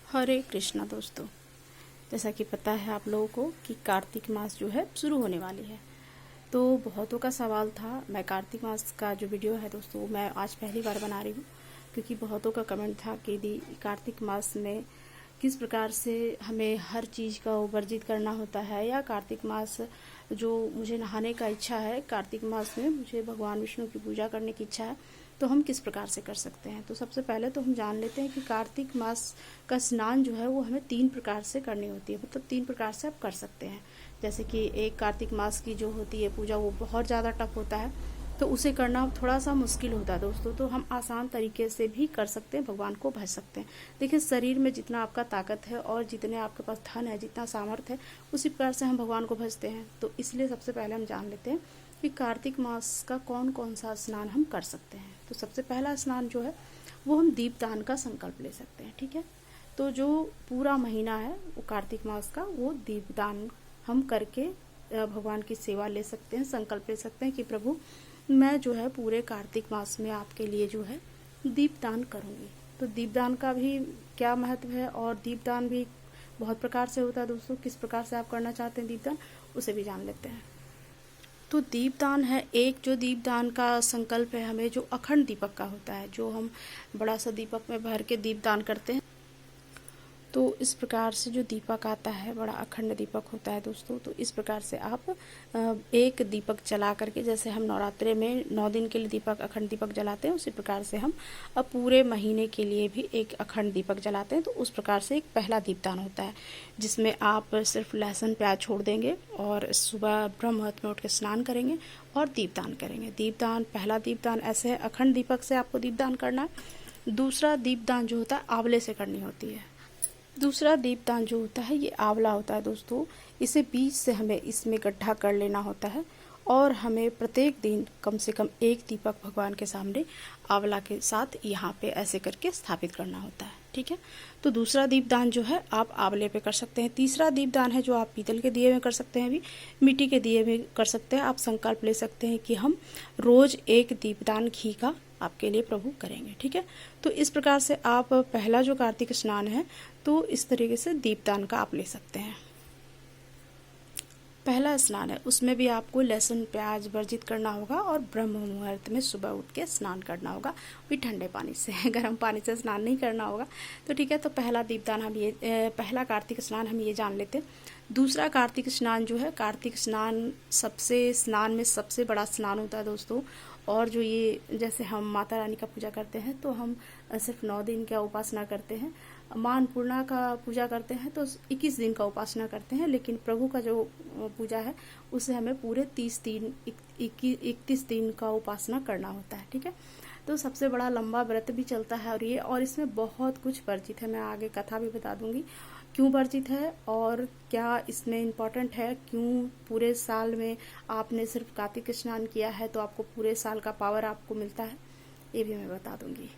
हरे कृष्णा दोस्तों, जैसा कि पता है आप लोगों को कि कार्तिक मास जो है शुरू होने वाली है। तो बहुतों का सवाल था, मैं कार्तिक मास का जो वीडियो है दोस्तों मैं आज पहली बार बना रही हूँ, क्योंकि बहुतों का कमेंट था कि दी कार्तिक मास में किस प्रकार से हमें हर चीज़ का वर्जित करना होता है, या कार्तिक मास जो मुझे नहाने का इच्छा है, कार्तिक मास में मुझे भगवान विष्णु की पूजा करने की इच्छा है, तो हम किस प्रकार से कर सकते हैं। तो सबसे पहले तो हम जान लेते हैं कि कार्तिक मास का स्नान जो है वो हमें 3 प्रकार से करनी होती है, मतलब 3 प्रकार से आप कर सकते हैं। जैसे कि एक कार्तिक मास की जो होती है पूजा वो बहुत ज़्यादा टफ होता है, तो उसे करना थोड़ा सा मुश्किल होता है दोस्तों। तो हम आसान तरीके से भी कर सकते हैं, भगवान को भज सकते हैं। देखिए, शरीर में जितना आपका ताकत है और जितने आपके पास धन है, जितना सामर्थ्य है, उसी प्रकार से हम भगवान को भजते हैं। तो इसलिए सबसे पहले हम जान लेते हैं कि कार्तिक मास का कौन कौन सा स्नान हम कर सकते हैं। तो सबसे पहला स्नान जो है वो हम दीपदान का संकल्प ले सकते हैं। ठीक है, तो जो पूरा महीना है वो कार्तिक मास का, वो दीपदान हम करके भगवान की सेवा ले सकते हैं, संकल्प ले सकते हैं कि प्रभु मैं जो है पूरे कार्तिक मास में आपके लिए जो है दीपदान करूंगी। तो दीपदान का भी क्या महत्व है, और दीपदान भी बहुत प्रकार से होता है दोस्तों। किस प्रकार से आप करना चाहते हैं दीपदान, उसे भी जान लेते हैं। तो दीपदान है एक, जो दीपदान का संकल्प है हमें जो अखंड दीपक का होता है, जो हम बड़ा सा दीपक में भर के दीपदान करते हैं। तो इस प्रकार से जो दीपक आता है बड़ा अखंड दीपक होता है दोस्तों। तो इस प्रकार से आप एक दीपक जला करके, जैसे हम नवरात्रे में 9 दिन के लिए दीपक अखंड दीपक जलाते हैं, उसी प्रकार से हम अब पूरे महीने के लिए भी एक अखंड दीपक जलाते हैं। तो उस प्रकार से एक पहला दीपदान होता है, जिसमें आप सिर्फ लहसुन प्याज छोड़ देंगे और सुबह ब्रह्म मुहूर्त में उठ के स्नान करेंगे और दीपदान करेंगे। दीपदान, पहला दीपदान ऐसे है, अखंड दीपक से आपको दीपदान करना है। दूसरा दीपदान जो होता है आंवले से करनी होती है। दूसरा दीपदान जो होता है ये आंवला होता है दोस्तों। इसे बीच से हमें इसमें गड्ढा कर लेना होता है, और हमें प्रत्येक दिन कम से कम एक दीपक भगवान के सामने आंवला के साथ यहाँ पे ऐसे करके स्थापित करना होता है। ठीक है, तो दूसरा दीपदान जो है आप आंवले पे कर सकते हैं। तीसरा दीपदान है जो आप पीतल के दिए में कर सकते हैं, अभी मिट्टी के दिए में कर सकते हैं। आप संकल्प ले सकते हैं कि हम रोज एक दीपदान घी का आपके लिए प्रभु करेंगे। ठीक है, तो इस प्रकार से आप पहला जो कार्तिक स्नान है तो इस तरीके से दीपदान का आप ले सकते हैं। पहला स्नान है उसमें भी आपको लहसुन प्याज वर्जित करना होगा, और ब्रह्म मुहूर्त में सुबह उठ के स्नान करना होगा, भी ठंडे पानी से, गर्म पानी से स्नान नहीं करना होगा। तो ठीक है, तो पहला दीपदान हम ये पहला कार्तिक स्नान हम ये जान लेते हैं। दूसरा कार्तिक स्नान जो है, कार्तिक स्नान स्नान में सबसे बड़ा स्नान होता है दोस्तों। और जो ये जैसे हम माता रानी का पूजा करते हैं तो हम सिर्फ 9 दिन का उपासना करते हैं, माँ अन्नपूर्णा का पूजा करते हैं तो 21 दिन का उपासना करते हैं, लेकिन प्रभु का जो पूजा है उसे हमें पूरे 31 दिन का उपासना करना होता है। ठीक है, तो सबसे बड़ा लंबा व्रत भी चलता है, और इसमें बहुत कुछ वर्जित है। मैं आगे कथा भी बता दूंगी क्यों वर्जित है और क्या इसमें इम्पोर्टेंट है, क्यों पूरे साल में आपने सिर्फ कार्तिक स्नान किया है तो आपको पूरे साल का पावर आपको मिलता है, ये भी मैं बता दूंगी।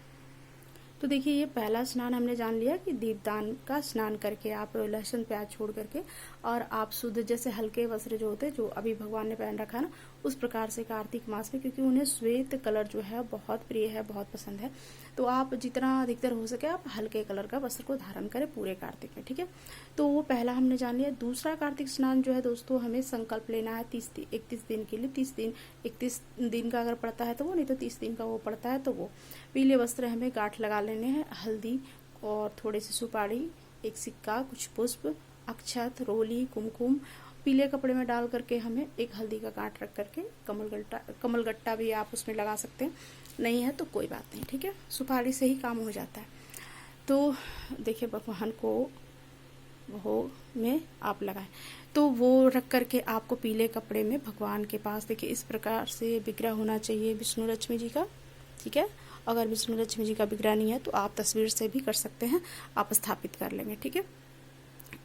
तो देखिए, ये पहला स्नान हमने जान लिया कि दीपदान का स्नान करके आप लहसुन प्याज छोड़ करके, और आप शुद्ध जैसे हल्के वस्त्र जो होते हैं जो अभी भगवान ने पहन रखा है ना, उस प्रकार से कार्तिक मास में, क्योंकि उन्हें श्वेत कलर जो है बहुत प्रिय है, बहुत पसंद है, तो आप जितना अधिकतर हो सके आप हल्के कलर का वस्त्र को धारण करें पूरे कार्तिक में। ठीक है, तो वो पहला हमने जान लिया। दूसरा कार्तिक स्नान जो है दोस्तों, हमें संकल्प लेना है 31 दिन के लिए। 31 दिन का अगर पड़ता है तो वो, नहीं तो 30 दिन का वो पड़ता है तो वो। पीले वस्त्र हमें गांठ लगा लेने हैं, हल्दी और थोड़ी सी सुपारी, एक सिक्का, कुछ पुष्प, अक्षत, रोली, कुमकुम पीले कपड़े में डाल करके हमें एक हल्दी का गांठ रख करके, कमलगट्टा भी आप उसमें लगा सकते हैं, नहीं है तो कोई बात नहीं। ठीक है, सुपारी से ही काम हो जाता है। तो देखिए, भगवान को वो में आप लगाएं, तो वो रख करके आपको पीले कपड़े में भगवान के पास, देखिए इस प्रकार से विग्रह होना चाहिए विष्णु लक्ष्मी जी का। ठीक है, अगर विष्णु लक्ष्मी जी का विग्रह नहीं है तो आप तस्वीर से भी कर सकते हैं, आप स्थापित कर लेंगे। ठीक है,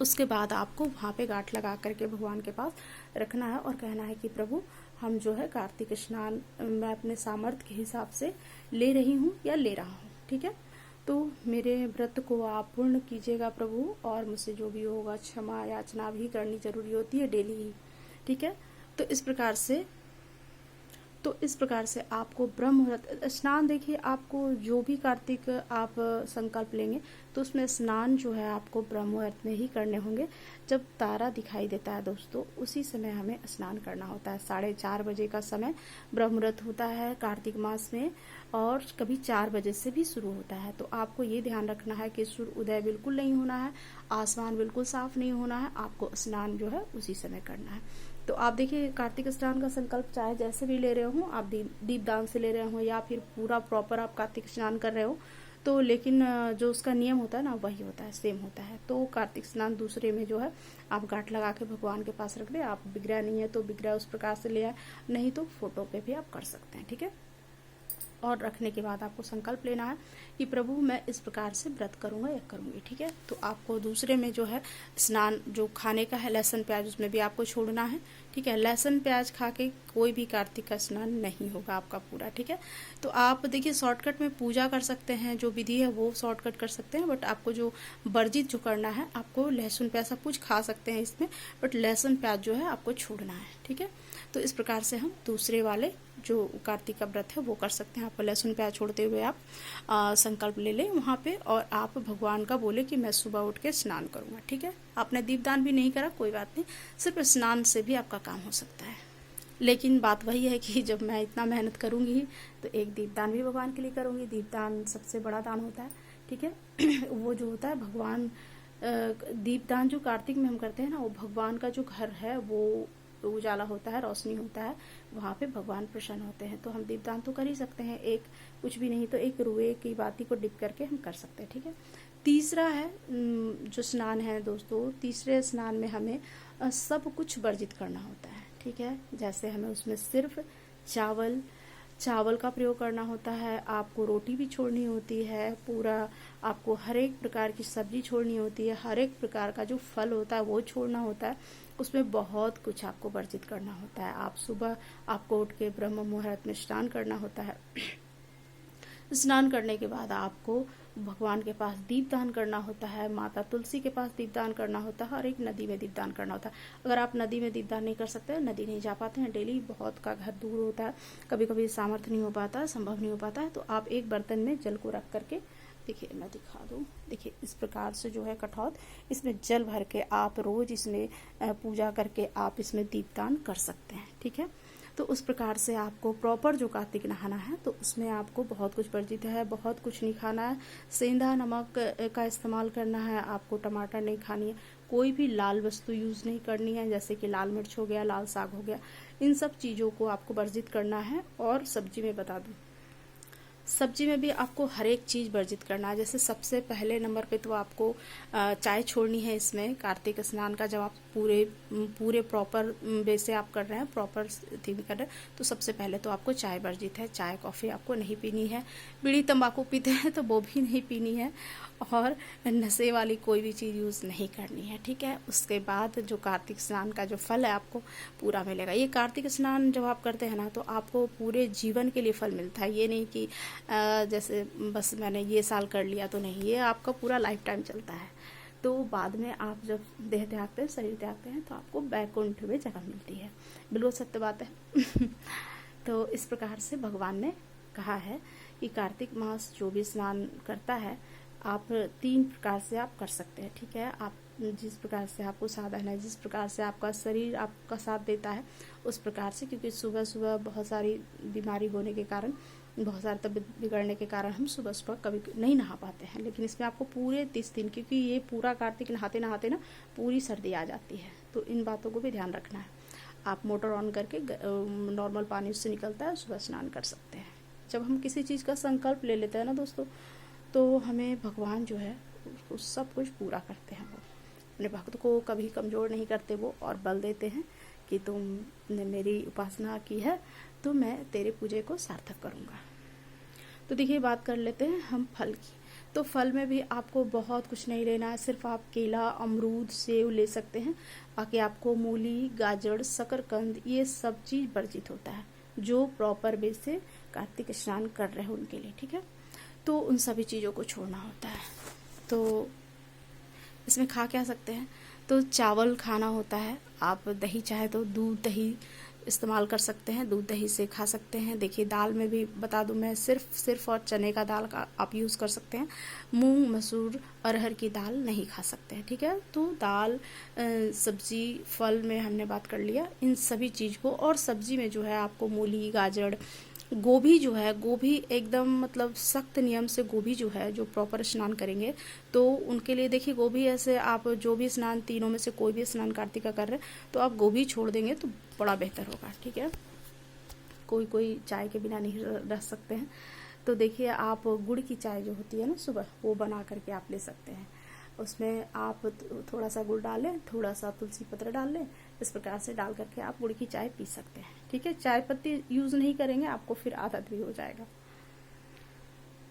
उसके बाद आपको वहाँ पे गांठ लगा करके भगवान के पास रखना है और कहना है कि प्रभु हम जो है कार्तिक स्नान मैं अपने सामर्थ्य के हिसाब से ले रही हूँ या ले रहा हूँ। ठीक है, तो मेरे व्रत को आप पूर्ण कीजिएगा प्रभु, और मुझसे जो भी होगा क्षमा याचना भी करनी जरूरी होती है डेली ही। ठीक है, तो इस प्रकार से तो इस प्रकार से आपको ब्रह्म मुहूर्त स्नान, देखिए आपको जो भी कार्तिक आप संकल्प लेंगे तो उसमें स्नान जो है आपको ब्रह्म मुहूर्त में ही करने होंगे। जब तारा दिखाई देता है दोस्तों, उसी समय हमें स्नान करना होता है। 4:30 बजे का समय ब्रह्म मुहूर्त होता है कार्तिक मास में, और कभी 4 बजे से भी शुरू होता है। तो आपको ये ध्यान रखना है कि सूर्य उदय बिल्कुल नहीं होना है, आसमान बिल्कुल साफ नहीं होना है, आपको स्नान जो है उसी समय करना है। तो आप देखिए कार्तिक स्नान का संकल्प चाहे जैसे भी ले रहे हो, आप दीपदान से ले रहे हो या फिर पूरा प्रॉपर आप कार्तिक स्नान कर रहे हो, तो लेकिन जो उसका नियम होता है ना वही होता है, सेम होता है। तो कार्तिक स्नान दूसरे में जो है आप गांठ लगा के भगवान के पास रख दे। आप विग्रह नहीं है तो विग्रह उस प्रकार से ले आए, नहीं तो फोटो पे भी आप कर सकते हैं, ठीक है। और रखने के बाद आपको संकल्प लेना है कि प्रभु मैं इस प्रकार से व्रत करूंगा या करूंगी, ठीक है। तो आपको दूसरे में जो है स्नान जो खाने का है, लहसुन प्याज, उसमें भी आपको छोड़ना है, ठीक है। लहसुन प्याज खा के कोई भी कार्तिक का स्नान नहीं होगा आपका पूरा, ठीक है। तो आप देखिए शॉर्टकट में पूजा कर सकते हैं, जो विधि है वो शॉर्टकट कर सकते हैं, बट आपको जो वर्जित जो करना है, आपको लहसुन प्याज सब कुछ खा सकते हैं इसमें, बट लहसुन प्याज जो है आपको छोड़ना है, ठीक है। तो इस प्रकार से हम दूसरे वाले जो कार्तिक का व्रत है वो कर सकते हैं। आप लहसुन प्याज छोड़ते हुए आप संकल्प ले लें वहाँ पे, और आप भगवान का बोले कि मैं सुबह उठ के स्नान करूँगा, ठीक है। आपने दीपदान भी नहीं करा कोई बात नहीं, सिर्फ स्नान से भी आपका काम हो सकता है। लेकिन बात वही है कि जब मैं इतना मेहनत करूँगी तो एक दीपदान भी भगवान के लिए करूँगी। दीपदान सबसे बड़ा दान होता है, ठीक है। वो जो होता है भगवान, दीपदान जो कार्तिक में हम करते हैं ना, वो भगवान का जो घर है वो उजाला होता है, रोशनी होता है, वहाँ पे भगवान प्रसन्न होते हैं। तो हम दीपदान तो कर ही सकते हैं, एक कुछ भी नहीं तो एक रुए की बाती को डिप करके हम कर सकते हैं, ठीक है। तीसरा है जो स्नान है दोस्तों, तीसरे स्नान में हमें सब कुछ वर्जित करना होता है, ठीक है। जैसे हमें उसमें सिर्फ चावल का प्रयोग करना होता है, आपको रोटी भी छोड़नी होती है, पूरा आपको हर एक प्रकार की सब्जी छोड़नी होती है, हर एक प्रकार का जो फल होता है वो छोड़ना होता है, उसमें बहुत कुछ आपको वर्जित करना होता है। आप सुबह आपको उठ के ब्रह्म मुहूर्त में स्नान करना होता है। स्नान करने के बाद आपको भगवान के पास दीपदान करना होता है, माता तुलसी के पास दीपदान करना होता है, और एक नदी में दीपदान करना होता है। अगर आप नदी में दीपदान नहीं कर सकते, नदी नहीं जा पाते हैं डेली, बहुत का घर दूर होता है, कभी कभी सामर्थ्य नहीं हो पाता, संभव नहीं हो पाता है, तो आप एक बर्तन में जल को रख करके, देखिए मैं दिखा दूँ, देखिए इस प्रकार से जो है कठौत, इसमें जल भर के आप रोज इसमें पूजा करके आप इसमें दीपदान कर सकते हैं, ठीक है। तो उस प्रकार से आपको प्रॉपर जो कार्तिक नहाना है तो उसमें आपको बहुत कुछ वर्जित है, बहुत कुछ नहीं खाना है, सेंधा नमक का इस्तेमाल करना है, आपको टमाटर नहीं खानी है, कोई भी लाल वस्तु यूज़ नहीं करनी है, जैसे कि लाल मिर्च हो गया, लाल साग हो गया, इन सब चीज़ों को आपको वर्जित करना है। और सब्जी में बता दूँ, सब्जी में भी आपको हर एक चीज़ वर्जित करना है। जैसे सबसे पहले नंबर पे तो आपको चाय छोड़नी है इसमें कार्तिक स्नान का, जब आप पूरे प्रॉपर वे से आप कर रहे हैं, प्रॉपर थीम कर रहे हैं, तो सबसे पहले तो आपको चाय वर्जित है। चाय कॉफ़ी आपको नहीं पीनी है, बीड़ी तंबाकू पीते हैं तो वो भी नहीं पीनी है, और नशे वाली कोई भी चीज़ यूज़ नहीं करनी है, ठीक है। उसके बाद जो कार्तिक स्नान का जो फल है आपको पूरा मिलेगा। ये कार्तिक स्नान जब आप करते हैं ना तो आपको पूरे जीवन के लिए फल मिलता है, ये नहीं कि जैसे बस मैंने ये साल कर लिया तो नहीं, ये आपका पूरा लाइफ टाइम चलता है। तो बाद में आप जब देह त्यागते हैं, शरीर त्यागते हैं, तो आपको बैकुंठ में जगह मिलती है, बिल्कुल सत्य बात है। तो इस प्रकार से भगवान ने कहा है कि कार्तिक मास जो भी स्नान करता है, आप 3 प्रकार से आप कर सकते हैं, ठीक है। आप जिस प्रकार से आपको साधन है, जिस प्रकार से आपका शरीर आपका साथ देता है उस प्रकार से, क्योंकि सुबह सुबह बहुत सारी बीमारी होने के कारण, बहुत सारी तबीयत बिगड़ने के कारण हम सुबह सुबह कभी नहीं नहा पाते हैं, लेकिन इसमें आपको पूरे 30 दिन, क्योंकि ये पूरा कार्तिक नहाते नहाते ना पूरी सर्दी आ जाती है, तो इन बातों को भी ध्यान रखना है। आप मोटर ऑन करके नॉर्मल पानी उससे निकलता है, सुबह स्नान कर सकते हैं। जब हम किसी चीज़ का संकल्प ले लेते हैं ना दोस्तों, तो हमें भगवान जो है उसको सब कुछ पूरा करते हैं। वो अपने भक्त को कभी कमज़ोर नहीं करते वो, और बल देते हैं कि तुमने मेरी उपासना की है तो मैं तेरे पूजे को सार्थक करूँगा। तो देखिए बात कर लेते हैं हम फल की। तो फल में भी आपको बहुत कुछ नहीं लेना है, सिर्फ आप केला, अमरूद, सेब ले सकते हैं। बाकी आपको मूली, गाजर, शकरकंद, ये सब चीज़ वर्जित होता है, जो प्रॉपर वे से कार्तिक स्नान कर रहे हैं उनके लिए, ठीक है। तो उन सभी चीज़ों को छोड़ना होता है। तो इसमें खा क्या सकते हैं, तो चावल खाना होता है, आप दही चाहे तो दूध दही इस्तेमाल कर सकते हैं, दूध दही से खा सकते हैं। देखिए दाल में भी बता दूं मैं, सिर्फ और चने का दाल का आप यूज़ कर सकते हैं, मूंग मसूर अरहर की दाल नहीं खा सकते हैं। ठीक है, तो दाल सब्जी फल में हमने बात कर लिया इन सभी चीज़ को। और सब्जी में जो है आपको मूली गाजर गोभी जो है, गोभी एकदम मतलब सख्त नियम से गोभी जो है, जो प्रॉपर स्नान करेंगे तो उनके लिए देखिए गोभी ऐसे आप जो भी स्नान तीनों में से कोई भी स्नान कार्तिक का कर रहे हैं तो आप गोभी छोड़ देंगे तो बड़ा बेहतर होगा। ठीक है, कोई कोई चाय के बिना नहीं रह सकते हैं, तो देखिए आप गुड़ की चाय जो होती है ना सुबह, वो बना करके आप ले सकते हैं। उसमें आप थोड़ा सा गुड़ डालें, थोड़ा सा तुलसी पत्र डाल लें, इस प्रकार से डाल करके आप गुड़ की चाय पी सकते हैं। ठीक है, चाय पत्ती यूज़ नहीं करेंगे, आपको फिर आदत भी हो जाएगा।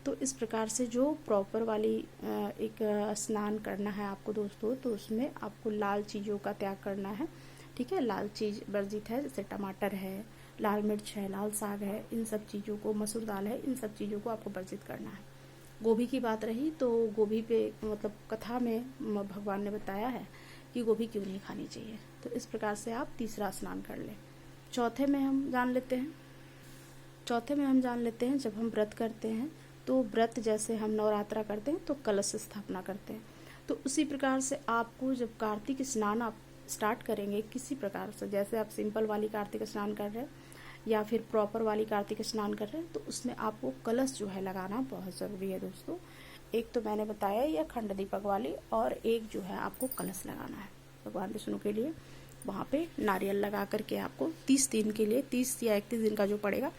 तो इस प्रकार से जो प्रॉपर वाली एक स्नान करना है आपको दोस्तों, तो उसमें आपको लाल चीज़ों का त्याग करना है। ठीक है, लाल चीज़ वर्जित है, जैसे टमाटर है, लाल मिर्च है, लाल साग है, इन सब चीज़ों को, मसूर दाल है, इन सब चीज़ों को आपको वर्जित करना है। गोभी की बात रही तो गोभी पे मतलब कथा में भगवान ने बताया है कि गोभी क्यों नहीं खानी चाहिए। तो इस प्रकार से आप तीसरा स्नान कर लें। चौथे में हम जान लेते हैं जब हम व्रत करते हैं तो व्रत जैसे हम नवरात्रा करते हैं तो कलश स्थापना करते हैं, तो उसी प्रकार से आपको जब कार्तिक स्नान आप स्टार्ट करेंगे किसी प्रकार से, जैसे आप सिंपल वाली कार्तिक स्नान कर रहे हैं या फिर प्रॉपर वाली कार्तिक स्नान कर रहे हैं, तो उसमें आपको कलश जो है लगाना बहुत ज़रूरी है दोस्तों। एक तो मैंने बताया या खंड दीपक वाली, और एक जो है आपको कलश लगाना है भगवान विष्णु के लिए। वहाँ पे नारियल लगा करके आपको 30 दिन के लिए, 30 या 31 दिन का जो पड़ेगा,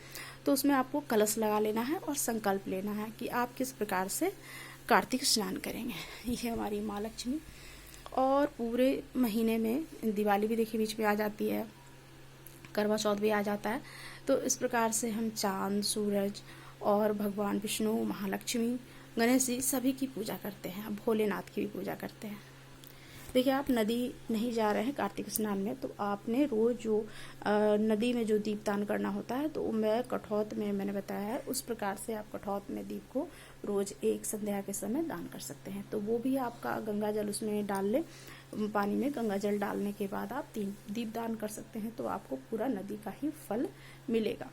तो उसमें आपको कलश लगा लेना है और संकल्प लेना है कि आप किस प्रकार से कार्तिक स्नान करेंगे। ये हमारी माँ लक्ष्मी। और पूरे महीने में दिवाली भी देखिए बीच में आ जाती है, करवा चौथ भी आ जाता है, तो इस प्रकार से हम चांद सूरज और भगवान विष्णु महालक्ष्मी गणेश जी सभी की पूजा करते हैं, भोलेनाथ की भी पूजा करते हैं। देखिए आप नदी नहीं जा रहे हैं कार्तिक स्नान में, तो आपने रोज जो नदी में जो दीपदान करना होता है, तो मैं कठौत में मैंने बताया है, उस प्रकार से आप कठौत में दीप को रोज एक संध्या के समय दान कर सकते हैं। तो वो भी आपका गंगा जल उसमें डाल ले, पानी में गंगा जल डालने के बाद आप 3 दीप दान कर सकते हैं, तो आपको पूरा नदी का ही फल मिलेगा।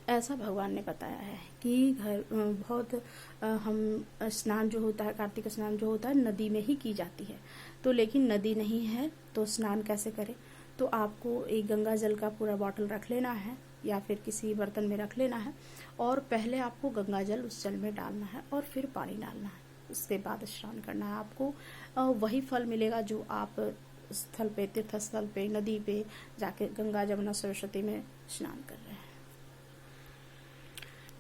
ऐसा भगवान ने बताया है कि बहुत हम स्नान जो होता है, कार्तिक स्नान जो होता है नदी में ही की जाती है, तो लेकिन नदी नहीं है तो स्नान कैसे करें। तो आपको एक गंगा जल का पूरा बॉटल रख लेना है या फिर किसी बर्तन में रख लेना है, और पहले आपको गंगा जल उस जल में डालना है और फिर पानी डालना है, उसके बाद स्नान करना है। आपको वही फल मिलेगा जो आप स्थल पे, तीर्थ स्थल पे, नदी पे जाके गंगा जमुना सरस्वती में स्नान कर रहे हैं।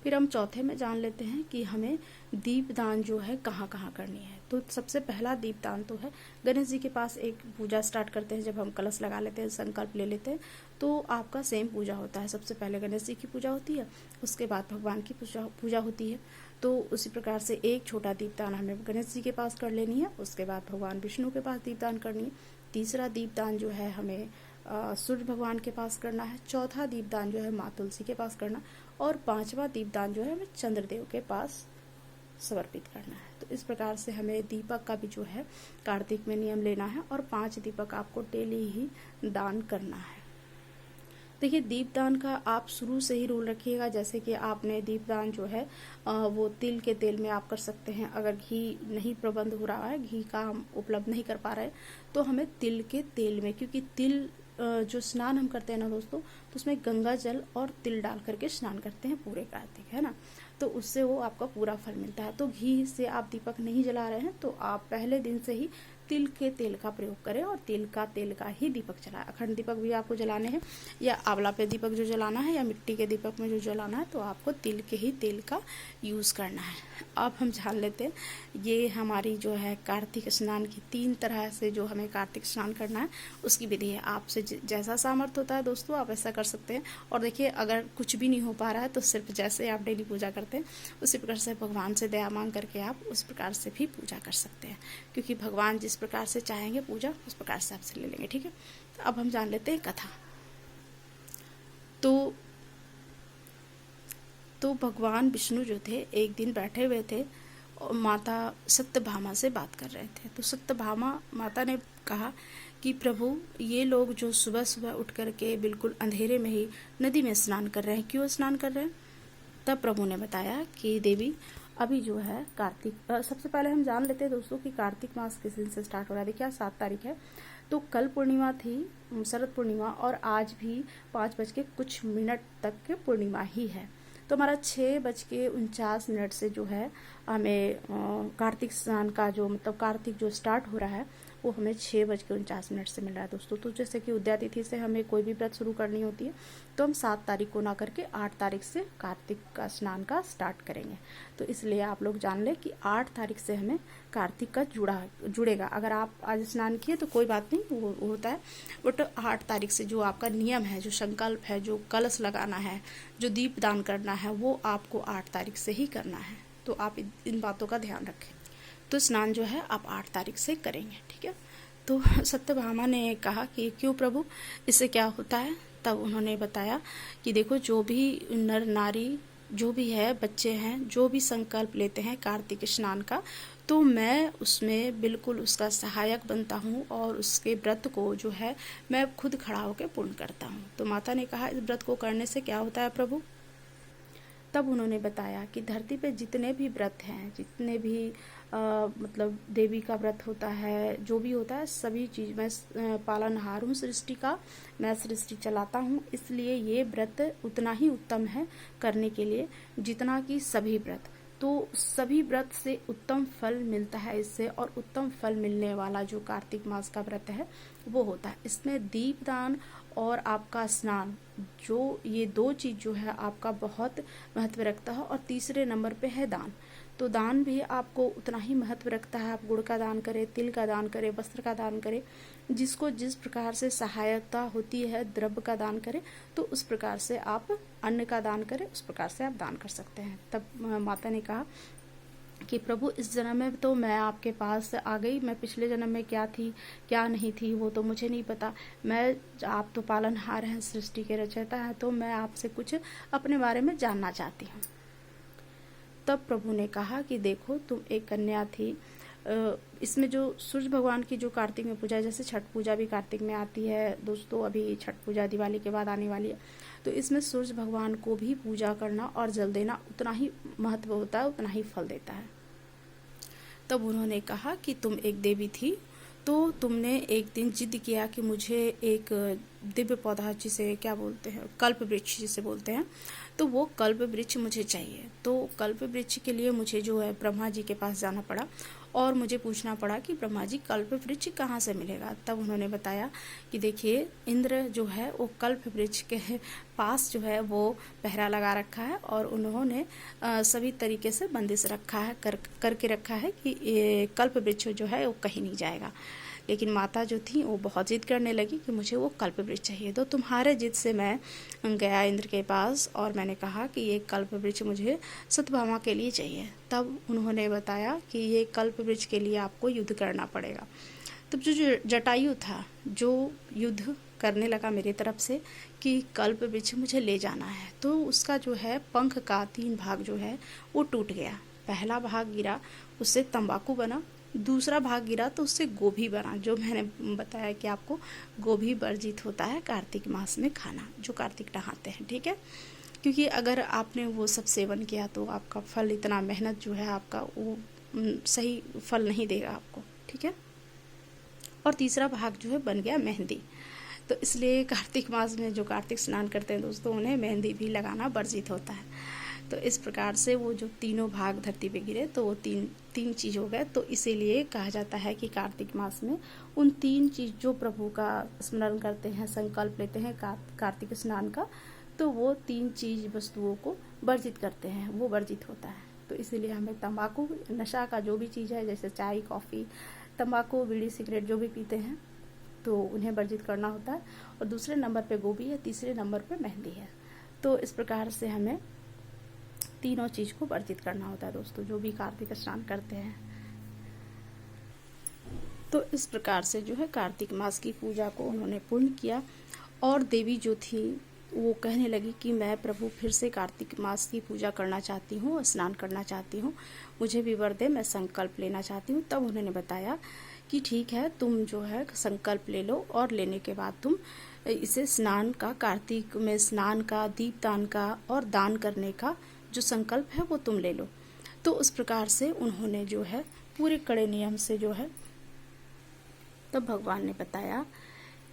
फिर हम चौथे में जान लेते हैं कि हमें दीपदान जो है कहाँ कहाँ करनी है। तो सबसे पहला दीपदान तो है गणेश जी के पास। एक पूजा स्टार्ट करते हैं, जब हम कलश लगा लेते हैं, संकल्प ले लेते हैं, तो आपका सेम पूजा होता है। सबसे पहले गणेश जी की पूजा होती है, उसके बाद भगवान की पूजा होती है। तो उसी प्रकार से एक छोटा दीपदान हमें गणेश जी के पास कर लेनी है, उसके बाद भगवान विष्णु के पास दीपदान करनी है। तीसरा दीपदान जो है हमें सूर्य भगवान के पास करना है। चौथा दीपदान जो है माँ तुलसी के पास करना, और 5वां दीपदान जो है हमें चंद्रदेव के पास समर्पित करना है। तो इस प्रकार से हमें दीपक का भी जो है कार्तिक में नियम लेना है, और 5 दीपक आपको डेली ही दान करना है। देखिए दीपदान का आप शुरू से ही रूल रखिएगा, जैसे कि आपने दीपदान जो है वो तिल के तेल में आप कर सकते हैं। अगर घी नहीं प्रबंध हो रहा है, घी का हम उपलब्ध नहीं कर पा रहे, तो हमें तिल के तेल में, क्योंकि तिल जो स्नान हम करते हैं ना दोस्तों, तो उसमें गंगा जल और तिल डाल करके स्नान करते हैं पूरे कार्तिक, है ना, तो उससे वो आपका पूरा फल मिलता है। तो घी से आप दीपक नहीं जला रहे हैं तो आप पहले दिन से ही तिल के तेल का प्रयोग करें, और तिल का तेल का ही दीपक जलाएं। अखंड दीपक भी आपको जलाने हैं, या आंवला पे दीपक जो जलाना है, या मिट्टी के दीपक में जो जलाना है, तो आपको तिल के ही तेल का यूज़ करना है। अब हम जान लेते हैं ये हमारी जो है कार्तिक स्नान की 3 तरह से जो हमें कार्तिक स्नान करना है उसकी विधि है। आपसे जैसा सामर्थ्य होता है दोस्तों आप ऐसा कर सकते हैं। और देखिए अगर कुछ भी नहीं हो पा रहा है तो सिर्फ जैसे आप डेली पूजा करते हैं उसी प्रकार से भगवान से दया मांग करके आप उस प्रकार से भी पूजा कर सकते हैं, क्योंकि भगवान जिस प्रकार से चाहेंगे पूजा उस प्रकार से आपसे ले लेंगे। ठीक है, तो अब हम जान लेते हैं कथा। तो भगवान विष्णु जो थे एक दिन बैठे हुए थे और माता सत्यभामा से बात कर रहे थे। तो सत्यभामा माता ने कहा कि प्रभु ये लोग जो सुबह सुबह उठ करके बिल्कुल अंधेरे में ही नदी में स्नान कर रहे हैं, क्यों स्नान कर रहे हैं? तब प्रभु ने बताया कि देवी अभी जो है कार्तिक, सबसे पहले हम जान लेते हैं दोस्तों कि कार्तिक मास किस दिन से स्टार्ट हो रहा है। देखिए आज 7 तारीख है, तो कल पूर्णिमा थी, शरद पूर्णिमा, और आज भी 5 बज के कुछ मिनट तक के पूर्णिमा ही है। तो हमारा 6:49 से जो है हमें कार्तिक स्नान का जो मतलब कार्तिक जो स्टार्ट हो रहा है वो हमें 6:49 से मिल रहा है दोस्तों। तो जैसे कि उद्या तिथि से हमें कोई भी व्रत शुरू करनी होती है तो हम 7 तारीख को ना करके 8 तारीख से कार्तिक का स्नान का स्टार्ट करेंगे। तो इसलिए आप लोग जान लें कि 8 तारीख से हमें कार्तिक का जुड़ेगा। अगर आप आज स्नान किए तो कोई बात नहीं, वो होता है, बट 8 तारीख से जो आपका नियम है, जो संकल्प है, जो कलश लगाना है, जो दीप दान करना है, वो आपको 8 तारीख से ही करना है। तो आप इन बातों का ध्यान रखें। तो स्नान जो है आप 8 तारीख से करेंगे, ठीक है। तो सत्यभामा ने कहा कि क्यों प्रभु, इससे क्या होता है? तब उन्होंने बताया कि देखो, जो भी नर नारी, जो भी है, बच्चे हैं, जो भी संकल्प लेते हैं कार्तिक स्नान का, तो मैं उसमें बिल्कुल उसका सहायक बनता हूँ और उसके व्रत को जो है मैं खुद खड़ा होकर पूर्ण करता हूँ। तो माता ने कहा इस व्रत को करने से क्या होता है प्रभु? तब उन्होंने बताया कि धरती पे जितने भी व्रत हैं, जितने भी मतलब देवी का व्रत होता है, जो भी होता है, सभी चीज़ मैं पालनहार हूँ सृष्टि का, मैं सृष्टि चलाता हूँ, इसलिए ये व्रत उतना ही उत्तम है करने के लिए जितना कि सभी व्रत। तो सभी व्रत से उत्तम फल मिलता है इससे, और उत्तम फल मिलने वाला जो कार्तिक मास का व्रत है वो होता है। इसमें दीपदान और आपका स्नान, जो ये 2 चीज़ जो है आपका बहुत महत्व रखता है। और तीसरे नंबर पे है दान। तो दान भी आपको उतना ही महत्व रखता है। आप गुड़ का दान करें, तिल का दान करें, वस्त्र का दान करें, जिसको जिस प्रकार से सहायता होती है, द्रव्य का दान करें, तो उस प्रकार से आप अन्न का दान करें, उस प्रकार से आप दान कर सकते हैं। तब माता ने कहा कि प्रभु इस जन्म में तो मैं आपके पास आ गई, मैं पिछले जन्म में क्या थी क्या नहीं थी वो तो मुझे नहीं पता, आप तो पालनहार हैं, सृष्टि के रचयिता हैं, तो मैं आपसे कुछ अपने बारे में जानना चाहती हूँ। तब प्रभु ने कहा कि देखो, तुम एक कन्या थी, इसमें जो सूर्य भगवान की जो कार्तिक में पूजा है, जैसे छठ पूजा भी कार्तिक में आती है दोस्तों, अभी छठ पूजा दिवाली के बाद आने वाली है, तो इसमें सूर्य भगवान को भी पूजा करना और जल देना उतना ही महत्व होता है, उतना ही फल देता है। तब उन्होंने कहा कि तुम एक देवी थी, तो तुमने एक दिन जिद किया कि मुझे एक दिव्य पौधा, जिसे क्या बोलते हैं, कल्प वृक्ष जिसे बोलते हैं, तो वो कल्प वृक्ष मुझे चाहिए। तो कल्प वृक्ष के लिए मुझे जो है ब्रह्मा जी के पास जाना पड़ा और मुझे पूछना पड़ा कि ब्रह्मा जी कल्प वृक्ष कहाँ से मिलेगा। तब उन्होंने बताया कि देखिए, इंद्र जो है वो कल्प वृक्ष के पास जो है वो पहरा लगा रखा है, और उन्होंने सभी तरीके से बंदिश रखा है, करके रखा है कि ये कल्प वृक्ष जो है वो कहीं नहीं जाएगा। लेकिन माता जो थी वो बहुत जिद करने लगी कि मुझे वो कल्प वृक्ष चाहिए। तो तुम्हारे जिद से मैं गया इंद्र के पास और मैंने कहा कि ये कल्प वृक्ष मुझे सत्यभामा के लिए चाहिए। तब उन्होंने बताया कि ये कल्प वृक्ष के लिए आपको युद्ध करना पड़ेगा। तब जो जटायु था, जो युद्ध करने लगा मेरी तरफ से कि कल्प वृक्ष मुझे ले जाना है, तो उसका जो है पंख का 3 भाग जो है वो टूट गया। पहला भाग गिरा, उससे तंबाकू बना, दूसरा भाग गिरा तो उससे गोभी बना। जो मैंने बताया कि आपको गोभी वर्जित होता है कार्तिक मास में खाना, जो कार्तिक नहाते हैं, ठीक है, क्योंकि अगर आपने वो सब सेवन किया तो आपका फल, इतना मेहनत जो है आपका, वो सही फल नहीं देगा आपको, ठीक है। और तीसरा भाग जो है बन गया मेहंदी। तो इसलिए कार्तिक मास में जो कार्तिक स्नान करते हैं दोस्तों, उन्हें मेहंदी भी लगाना वर्जित होता है। तो इस प्रकार से वो जो तीनों भाग धरती पे गिरे तो वो तीन चीज़ हो गए। तो इसीलिए कहा जाता है कि कार्तिक मास में उन 3 चीज़ जो प्रभु का स्मरण करते हैं, संकल्प लेते हैं कार्तिक स्नान का, तो वो 3 चीज़ वस्तुओं को वर्जित करते हैं, वो वर्जित होता है। तो इसीलिए हमें तंबाकू, नशा का जो भी चीज़ है, जैसे चाय, कॉफ़ी, तंबाकू, बीड़ी, सिगरेट जो भी पीते हैं, तो उन्हें वर्जित करना होता है। और दूसरे नंबर पे गोभी है, तीसरे नंबर पे मेहंदी है। तो इस प्रकार से हमें तीनों चीज़ को वर्जित करना होता है दोस्तों, जो भी कार्तिक स्नान करते हैं। तो इस प्रकार से जो है कार्तिक मास की पूजा को उन्होंने पूर्ण किया। और देवी जो थी वो कहने लगी कि मैं प्रभु फिर से कार्तिक मास की पूजा करना चाहती हूँ, स्नान करना चाहती हूँ, मुझे भी वर दे, मैं संकल्प लेना चाहती हूँ। तब उन्होंने बताया कि ठीक है, तुम जो है संकल्प ले लो और लेने के बाद तुम इसे स्नान का, कार्तिक में स्नान का, दीपदान का और दान करने का जो संकल्प है वो तुम ले लो। तो उस प्रकार से उन्होंने जो है पूरे कड़े नियम से जो है, तब भगवान ने बताया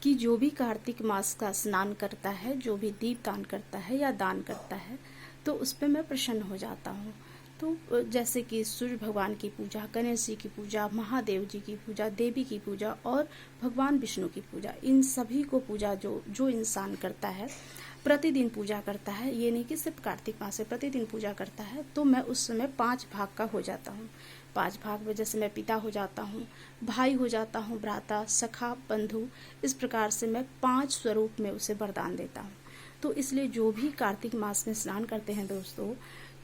कि जो भी कार्तिक मास का स्नान करता है, जो भी दीपदान करता है या दान करता है, तो उस पर मैं प्रसन्न हो जाता हूँ। तो जैसे कि सूर्य भगवान की पूजा, गणेश जी की पूजा, महादेव जी की पूजा, देवी की पूजा और भगवान विष्णु की पूजा, इन सभी को पूजा जो इंसान करता है, प्रतिदिन पूजा करता है, ये नहीं कि सिर्फ कार्तिक मास से प्रतिदिन पूजा करता है, तो मैं उस समय 5 भाग का हो जाता हूँ। 5 भाग में जैसे मैं पिता हो जाता हूँ, भाई हो जाता हूँ, भ्राता, सखा, बंधु, इस प्रकार से मैं 5 स्वरूप में उसे वरदान देता हूँ। तो इसलिए जो भी कार्तिक मास में स्नान करते हैं दोस्तों,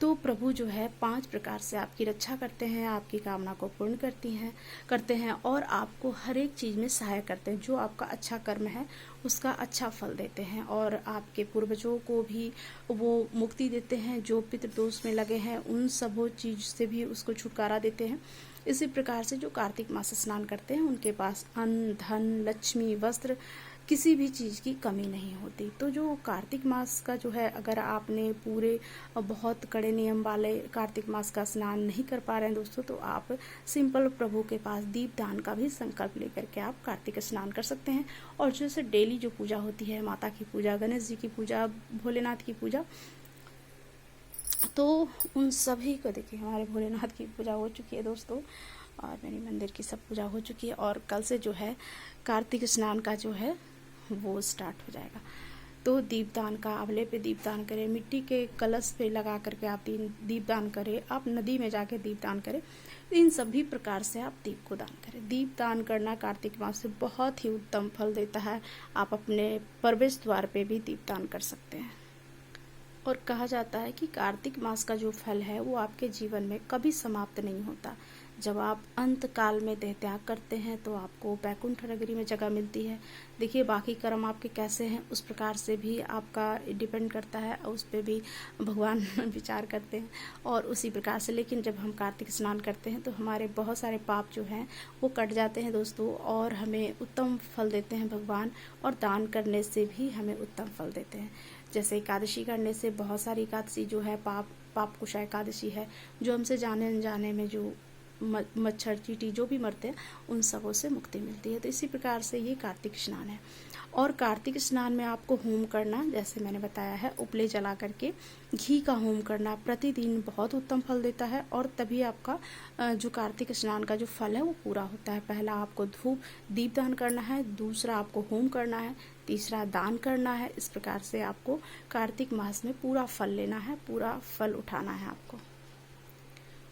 तो प्रभु जो है 5 प्रकार से आपकी रक्षा करते हैं, आपकी कामना को पूर्ण करते हैं और आपको हर एक चीज़ में सहायक करते हैं। जो आपका अच्छा कर्म है उसका अच्छा फल देते हैं और आपके पूर्वजों को भी वो मुक्ति देते हैं। जो पितृदोष में लगे हैं उन सब चीज़ से भी उसको छुटकारा देते हैं। इसी प्रकार से जो कार्तिक मास से स्नान करते हैं उनके पास अन्न, धन, लक्ष्मी, वस्त्र, किसी भी चीज़ की कमी नहीं होती। तो जो कार्तिक मास का जो है, अगर आपने पूरे बहुत कड़े नियम वाले कार्तिक मास का स्नान नहीं कर पा रहे हैं दोस्तों, तो आप सिंपल प्रभु के पास दीपदान का भी संकल्प लेकर के आप कार्तिक स्नान कर सकते हैं। और जैसे डेली जो पूजा होती है, माता की पूजा, गणेश जी की पूजा, भोलेनाथ की पूजा, तो उन सभी को देखिए, हमारे भोलेनाथ की पूजा हो चुकी है दोस्तों और मेरी मंदिर की सब पूजा हो चुकी है और कल से जो है कार्तिक स्नान का जो है वो स्टार्ट हो जाएगा। तो दीपदान का, आंवले पे दीपदान करें, मिट्टी के कलश पे लगा करके आप दीपदान करें, आप नदी में जाके दीपदान करें, इन सभी प्रकार से आप दीप को दान करें। दीपदान करना कार्तिक मास से बहुत ही उत्तम फल देता है। आप अपने प्रवेश द्वार पे भी दीपदान कर सकते हैं। और कहा जाता है कि कार्तिक मास का जो फल है वो आपके जीवन में कभी समाप्त नहीं होता। जब आप अंत काल में देह त्याग करते हैं तो आपको वैकुंठ नगरी में जगह मिलती है। देखिए, बाकी कर्म आपके कैसे हैं उस प्रकार से भी आपका डिपेंड करता है, उस पर भी भगवान विचार करते हैं और उसी प्रकार से। लेकिन जब हम कार्तिक स्नान करते हैं तो हमारे बहुत सारे पाप जो हैं वो कट जाते हैं दोस्तों और हमें उत्तम फल देते हैं भगवान। और दान करने से भी हमें उत्तम फल देते हैं। जैसे एकादशी करने से, बहुत सारी एकादशी जो है पाप कुशा एकादशी है, जो हमसे जाने अनजाने में जो मच्छर, चींटी जो भी मरते हैं उन सबों से मुक्ति मिलती है। तो इसी प्रकार से ये कार्तिक स्नान है। और कार्तिक स्नान में आपको होम करना, जैसे मैंने बताया है, उपले जला करके घी का होम करना प्रतिदिन बहुत उत्तम फल देता है और तभी आपका जो कार्तिक स्नान का जो फल है वो पूरा होता है। पहला आपको दीपदान करना है, दूसरा आपको होम करना है, तीसरा दान करना है। इस प्रकार से आपको कार्तिक मास में पूरा फल लेना है, पूरा फल उठाना है आपको।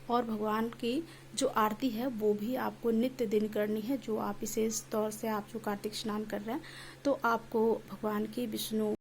और भगवान की जो आरती है वो भी आपको नित्य दिन करनी है। जो आप विशेष तौर से आप जो कार्तिक स्नान कर रहे हैं तो आपको भगवान की, विष्णु